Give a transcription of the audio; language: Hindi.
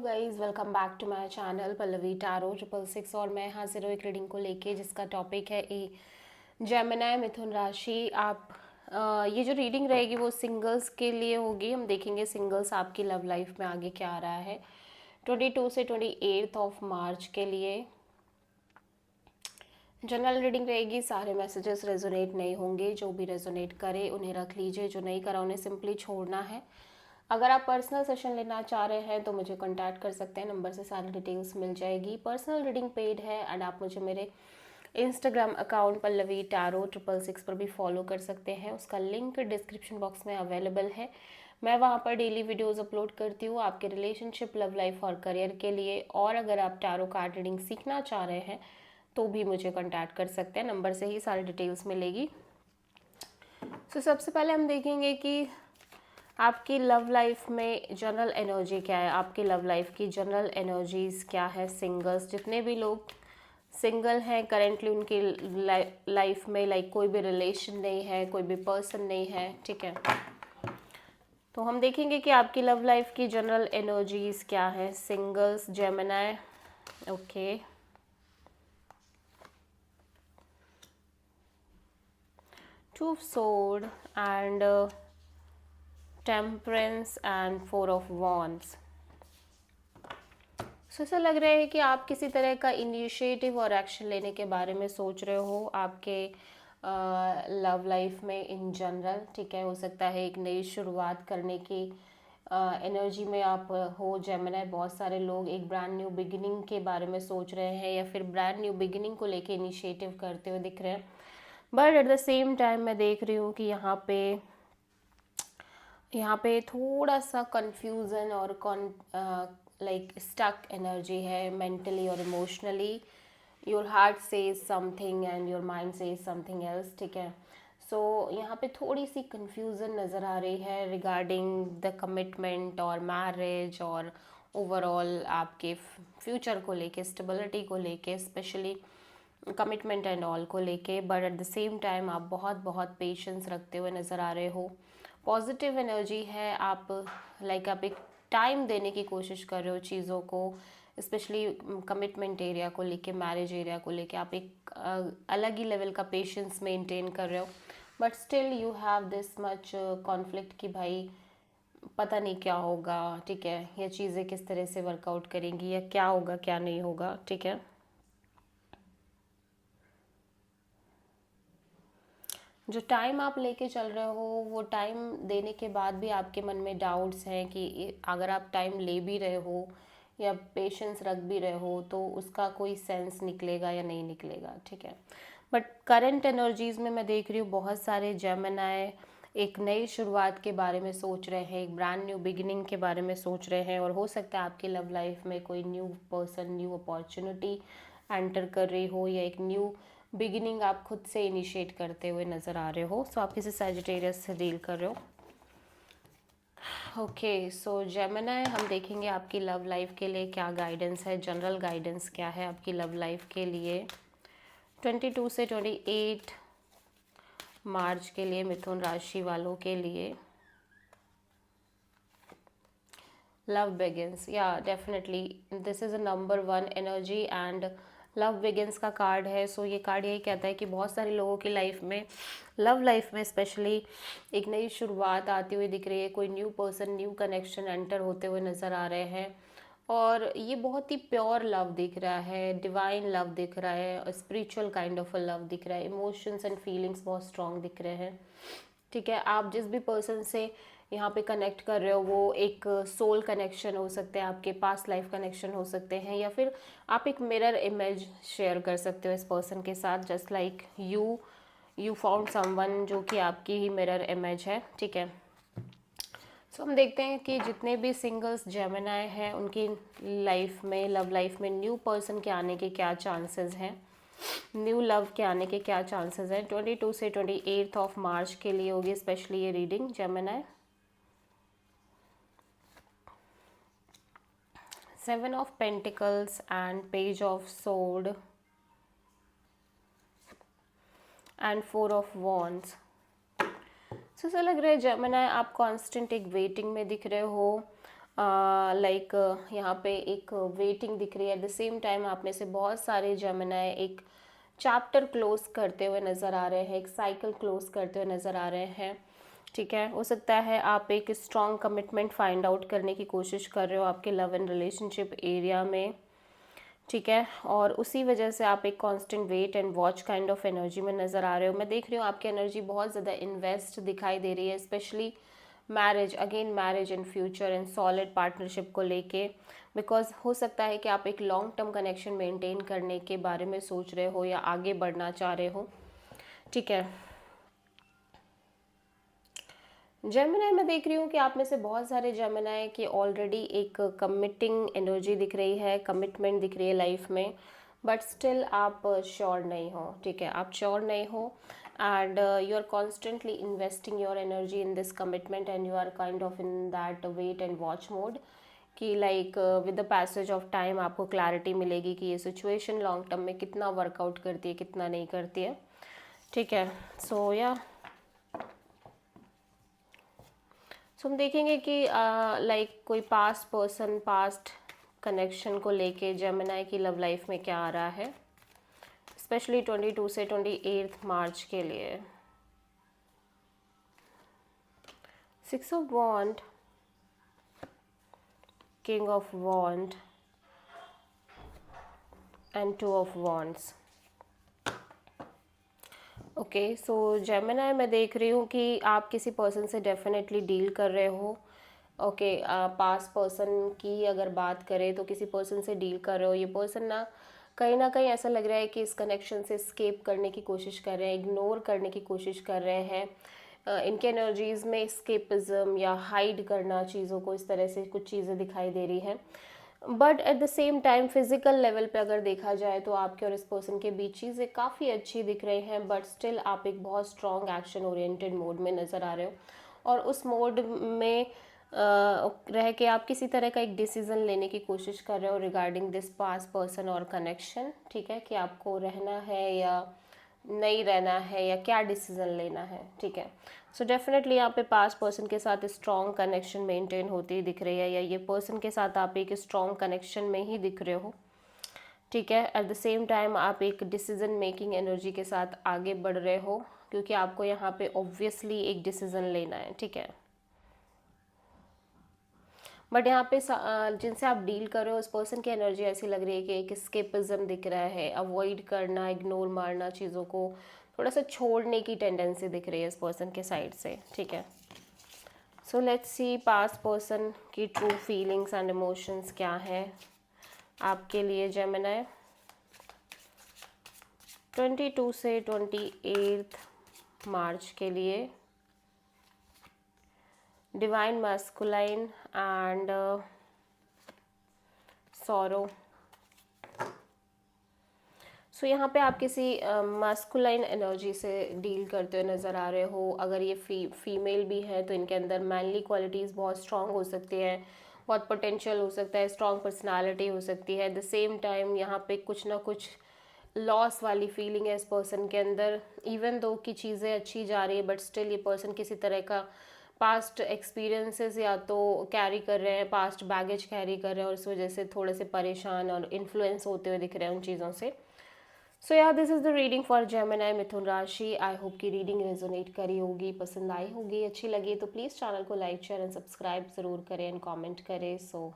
Guys, welcome back to my channel Pallavi tarot 666 और मैं हाजिर हूँ एक रीडिंग को लेके जिसका टॉपिक है ए जेमिनी मिथुन राशि। आप ये जो रीडिंग रहेगी वो सिंगल्स के लिए होगी। हम देखेंगे सिंगल्स आपकी लव लाइफ में आगे क्या आ रहा है 22 से 28 ऑफ मार्च के लिए। जनरल रीडिंग रहेगी, सारे मैसेजेस रेजोनेट नहीं होंगे। जो भी रेजोनेट करे उन्हें रख लीजिए, जो नहीं करा उन्हें सिंपली छोड़ना है। अगर आप पर्सनल सेशन लेना चाह रहे हैं तो मुझे कांटेक्ट कर सकते हैं, नंबर से सारी डिटेल्स मिल जाएगी। पर्सनल रीडिंग पेड है एंड आप मुझे मेरे इंस्टाग्राम अकाउंट पल्लवी टैरो 666 पर भी फॉलो कर सकते हैं। उसका लिंक डिस्क्रिप्शन बॉक्स में अवेलेबल है। मैं वहाँ पर डेली वीडियोस अपलोड करती हूँ आपके रिलेशनशिप, लव लाइफ और करियर के लिए। और अगर आप टैरो कार्ड रीडिंग सीखना चाह रहे हैं तो भी मुझे कांटेक्ट कर सकते हैं, नंबर से ही सारी डिटेल्स मिलेगी। सबसे पहले हम देखेंगे कि आपकी लव लाइफ में जनरल एनर्जी क्या है। आपकी लव लाइफ की जनरल एनर्जीज क्या है। सिंगल्स, जितने भी लोग सिंगल हैं करेंटली, उनकी लाइफ में कोई भी रिलेशन नहीं है, कोई भी पर्सन नहीं है, ठीक है। तो हम देखेंगे कि आपकी लव लाइफ की जनरल एनर्जीज क्या है। Singles, Gemini, okay, two of sword and temperance and 4 of wands. ऐसा लग रहा है कि आप किसी तरह का इनिशिएटिव और एक्शन लेने के बारे में सोच रहे हो आपके लव लाइफ में इन जनरल, ठीक है। हो सकता है एक नई शुरुआत करने की एनर्जी में आप हो जेमिनी। बहुत सारे लोग एक ब्रांड न्यू बिगिनिंग के बारे में सोच रहे हैं या फिर ब्रांड न्यू बिगिनिंग को लेके इनिशिएटिव करते हुए दिख रहे हैं। But at the same time मैं देख रही हूँ कि यहाँ पे थोड़ा सा कंफ्यूजन और स्टक एनर्जी है मेंटली और emotionally. Your heart says something and your mind says something else, ठीक है। सो यहाँ पे थोड़ी सी कंफ्यूजन नज़र आ रही है रिगार्डिंग द कमिटमेंट और मैरिज और ओवरऑल आपके फ्यूचर को लेके, स्टेबिलिटी को लेके, स्पेशली कमिटमेंट एंड ऑल को लेके। But at the same time आप बहुत बहुत पेशेंस रखते हुए नज़र आ रहे हो। पॉजिटिव एनर्जी है। आप आप एक टाइम देने की कोशिश कर रहे हो चीज़ों को, स्पेशली कमिटमेंट एरिया को लेके, मैरिज एरिया को लेके। आप एक अलग ही लेवल का पेशेंस मेंटेन कर रहे हो। But still you have this much conflict कि भाई पता नहीं क्या होगा, ठीक है, ये चीज़ें किस तरह से वर्कआउट करेंगी या क्या होगा क्या नहीं होगा, ठीक है। जो टाइम आप लेके चल रहे हो वो टाइम देने के बाद भी आपके मन में डाउट्स हैं कि अगर आप टाइम ले भी रहे हो या पेशेंस रख भी रहे हो तो उसका कोई सेंस निकलेगा या नहीं निकलेगा, ठीक है। बट करंट एनर्जीज़ में मैं देख रही हूँ बहुत सारे जेमिनी एक नई शुरुआत के बारे में सोच रहे हैं, एक ब्रांड न्यू बिगिनिंग के बारे में सोच रहे हैं। और हो सकता है आपकी लव लाइफ में कोई new person, new opportunity enter कर रही हो या एक न्यू बिगिनिंग आप खुद से इनिशिएट करते हुए नज़र आ रहे हो। सो आप किसी सैजिटेरियस से डील कर रहे हो। ओके, सो जेमिनी, हम देखेंगे आपकी लव लाइफ के लिए क्या गाइडेंस है, जनरल गाइडेंस क्या है आपकी लव लाइफ के लिए 22 से 28 मार्च के लिए मिथुन राशि वालों के लिए। लव बिगिंस, या definitely this is a number 1 energy and love begins का कार्ड है। सो ये कार्ड यही कहता है कि बहुत सारे लोगों की लाइफ में, लव लाइफ में स्पेशली, एक नई शुरुआत आती हुई दिख रही है। कोई new person, new connection enter होते हुए नज़र आ रहे हैं और ये बहुत ही प्योर लव दिख रहा है, डिवाइन लव दिख रहा है, spiritual kind of a love दिख रहा है। इमोशंस एंड फीलिंग्स बहुत स्ट्रॉन्ग दिख रहे हैं, ठीक है। आप जिस भी पर्सन से यहाँ पे कनेक्ट कर रहे हो वो एक सोल कनेक्शन हो सकते हैं, आपके पास्ट लाइफ कनेक्शन हो सकते हैं, या फिर आप एक मिरर इमेज शेयर कर सकते हो इस पर्सन के साथ। Just like you found someone जो कि आपकी ही मिरर इमेज है, ठीक है। सो हम देखते हैं कि जितने भी सिंगल्स जेमिनी हैं उनकी लाइफ में, लव लाइफ में न्यू पर्सन के आने के क्या चांसेस हैं, न्यू लव के आने के क्या चांसेस हैं। 22 से 28 ऑफ मार्च के लिए होगी स्पेशली ये reading Gemini. 7 of Pentacles and Page of Sword and 4 of Wands। ऐसा लग रहा है जेमिनी आप कांस्टेंट एक वेटिंग में दिख रहे हो। लाइक यहाँ पे एक वेटिंग दिख रही है। एट द सेम टाइम आप में से बहुत सारे जेमिनी एक चैप्टर क्लोज करते हुए नज़र आ रहे हैं, एक साइकिल क्लोज करते हुए नज़र आ रहे हैं। ठीक है, हो सकता है आप एक स्ट्रॉन्ग कमिटमेंट फाइंड आउट करने की कोशिश कर रहे हो आपके लव एंड रिलेशनशिप एरिया में। ठीक है, और उसी वजह से आप एक constant wait and watch kind of energy में नज़र आ रहे हो। मैं देख रही हूँ आपकी एनर्जी बहुत ज़्यादा इन्वेस्ट दिखाई दे रही है, specially marriage, again marriage in future and solid partnership को लेके। बिकॉज हो सकता है कि आप एक लॉन्ग टर्म कनेक्शन मेंटेन करने के बारे में सोच रहे हो या आगे बढ़ना चाह रहे हो। ठीक है, जेमिनी मैं देख रही हूँ कि आप में से बहुत सारे जेमिनी की ऑलरेडी एक कमिटिंग एनर्जी दिख रही है, कमिटमेंट दिख रही है लाइफ में, बट स्टिल आप श्योर नहीं हो। ठीक है, आप श्योर नहीं हो and you are constantly investing your energy in this commitment and you are kind of in that wait and watch mode कि like with the passage of time आपको क्लैरिटी मिलेगी कि ये सिचुएशन लॉन्ग टर्म में कितना वर्कआउट करती है, कितना नहीं करती है। ठीक है, सो या हम देखेंगे कि लाइक कोई पास्ट पर्सन, पास्ट कनेक्शन को लेके जेमिनी की लव लाइफ में क्या आ रहा है, स्पेशली 22 से 28 मार्च के लिए। 6 of wand, king of wand and 2 of wands. Okay, so Gemini मैं देख रही हूँ कि आप किसी पर्सन से डेफिनेटली डील कर रहे हो। ओके, पास्ट पर्सन की अगर बात करें तो किसी पर्सन से डील कर रहे हो। ये पर्सन ना कहीं ऐसा लग रहा है कि इस कनेक्शन से स्केप करने की कोशिश कर रहे हैं, इग्नोर करने की कोशिश कर रहे हैं। इनके एनर्जीज़ में स्केपिज्म या हाइड करना चीज़ों को, इस तरह से कुछ चीज़ें दिखाई दे रही हैं। But at the same time physical level पे अगर देखा जाए तो आपके और इस पर्सन के बीच चीज़ें काफ़ी अच्छी दिख रही हैं, बट स्टिल आप एक बहुत स्ट्रॉन्ग एक्शन ओरिएंटेड मोड में नज़र आ रहे हो और उस मोड में रह के आप किसी तरह का एक डिसीज़न लेने की कोशिश कर रहे हो रिगार्डिंग दिस पास्ट पर्सन और कनेक्शन। ठीक है, कि आपको रहना है या नहीं रहना है या क्या डिसीज़न लेना है। ठीक है, सो डेफिनेटली यहाँ पे पास्ट पर्सन के साथ स्ट्रॉन्ग कनेक्शन मेंटेन होती ही दिख रही है, या ये पर्सन के साथ आप एक स्ट्रॉन्ग कनेक्शन में ही दिख रहे हो। ठीक है, एट द सेम टाइम आप एक डिसीजन मेकिंग एनर्जी के साथ आगे बढ़ रहे हो, क्योंकि आपको यहाँ पे ऑब्वियसली एक डिसीजन लेना है। ठीक है, बट यहाँ पे जिनसे आप डील कर रहे हो उस पर्सन की एनर्जी ऐसी लग रही है कि एक स्केपिज्म दिख रहा है, अवॉइड करना, इग्नोर मारना, चीज़ों को थोड़ा सा छोड़ने की टेंडेंसी दिख रही है इस पर्सन के साइड से। ठीक है, so let's see past person की ट्रू फीलिंग्स एंड इमोशंस क्या है आपके लिए जेमिनी 22 से 28 मार्च के लिए। Divine masculine and sorrow. So यहाँ पे आप किसी मैस्कुलाइन एनर्जी से डील करते हुए नज़र आ रहे हो। अगर ये फीमेल भी है तो इनके अंदर मैनली क्वालिटीज़ बहुत स्ट्रांग हो सकती हैं, बहुत पोटेंशियल हो सकता है, स्ट्रांग पर्सनालिटी हो सकती है। एट द सेम टाइम यहाँ पे कुछ ना कुछ लॉस वाली फीलिंग है इस पर्सन के अंदर। इवन दो की चीज़ें अच्छी जा रही है बट स्टिल ये पर्सन किसी तरह का पास्ट एक्सपीरियंसेस या तो कैरी कर रहे हैं, पास्ट बैगेज कैरी कर रहे हैं और इस वजह से थोड़े से परेशान और इन्फ्लुएंस होते हुए दिख रहे हैं उन चीज़ों से। So yeah this is the reading for Gemini मिथुन राशि। आई होप की रीडिंग रेजोनेट करी होगी, पसंद आई होगी, अच्छी लगी तो प्लीज़ चैनल को लाइक शेयर एंड सब्सक्राइब ज़रूर करें एंड कमेंट करें। सो